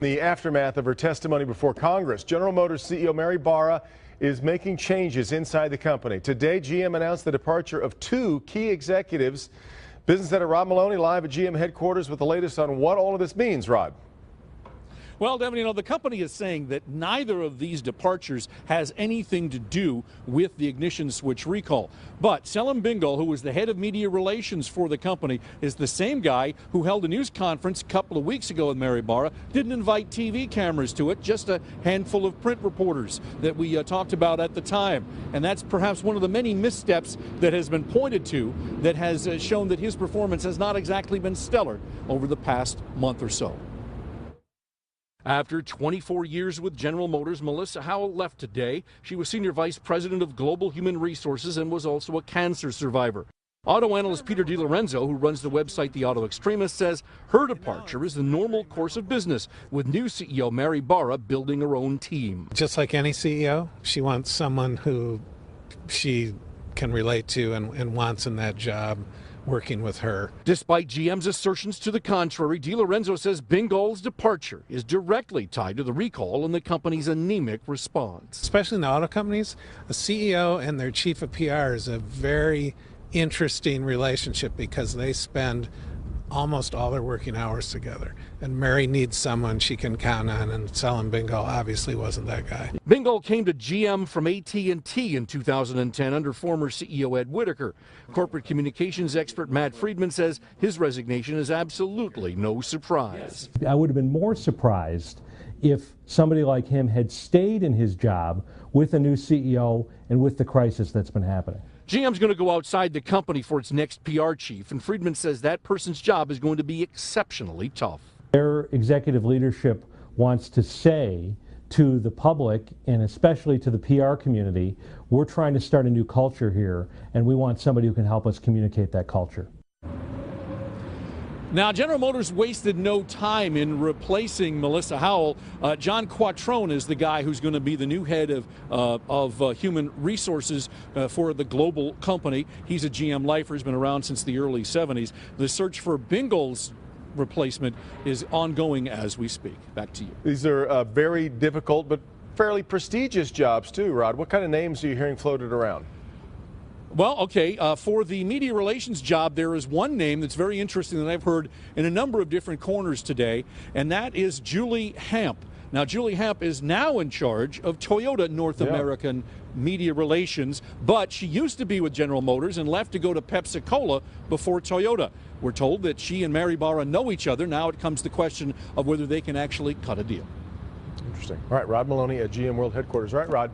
The aftermath of her testimony before Congress, General Motors CEO Mary Barra is making changes inside the company. Today, GM announced the departure of 2 key executives. Business editor Rod Maloney live at GM headquarters with the latest on what all of this means. Rod. Well, Devin, the company is saying that neither of these departures has anything to do with the ignition switch recall. But Selim Bingol, who was the head of media relations for the company, is the same guy who held a news conference a couple of weeks ago with Mary Barra, didn't invite TV cameras to it, just a handful of print reporters that we talked about at the time. And that's perhaps one of the many missteps that has been pointed to that has shown that his performance has not exactly been stellar over the past month or so. After 24 years with General Motors, Melissa Howell left today. She was Senior Vice President of Global Human Resources and was also a cancer survivor. Auto analyst Peter DiLorenzo, who runs the website The Auto Extremist, says her departure is the normal course of business, with new CEO Mary Barra building her own team. Just like any CEO, she wants someone who she can relate to and wants in that job, working with her. Despite GM's assertions to the contrary, DiLorenzo says Bingol's departure is directly tied to the recall and the company's anemic response. Especially in the auto companies, a CEO and their chief of PR is a very interesting relationship because they spend almost all their working hours together. And Mary needs someone she can count on, and Selim Bingol obviously wasn't that guy. Bingol came to GM from AT&T in 2010 under former CEO Ed Whitaker. Corporate communications expert Matt Friedman says his resignation is absolutely no surprise. I would have been more surprised if somebody like him had stayed in his job with a new CEO and with the crisis that's been happening. GM's going to go outside the company for its next PR chief, and Friedman says that person's job is going to be exceptionally tough. Their executive leadership wants to say to the public, and especially to the PR community, we're trying to start a new culture here, and we want somebody who can help us communicate that culture. Now, General Motors wasted no time in replacing Melissa Howell. John Quattrone is the guy who's going to be the new head of human resources for the global company. He's a GM lifer, has been around since the early 70s. The search for Bingol's replacement is ongoing as we speak. Back to you. These are very difficult but fairly prestigious jobs too, Rod. What kind of names are you hearing floated around? Well, okay, for the media relations job, there is one name that's very interesting that I've heard in a number of different corners today, and that is Julie Hamp. Now, Julie Hamp is now in charge of Toyota North American media relations, but she used to be with General Motors and left to go to Pepsi-Cola before Toyota. We're told that she and Mary Barra know each other. Now it comes to the question of whether they can actually cut a deal. Interesting. All right, Rod Maloney at GM World Headquarters. All right, Rod.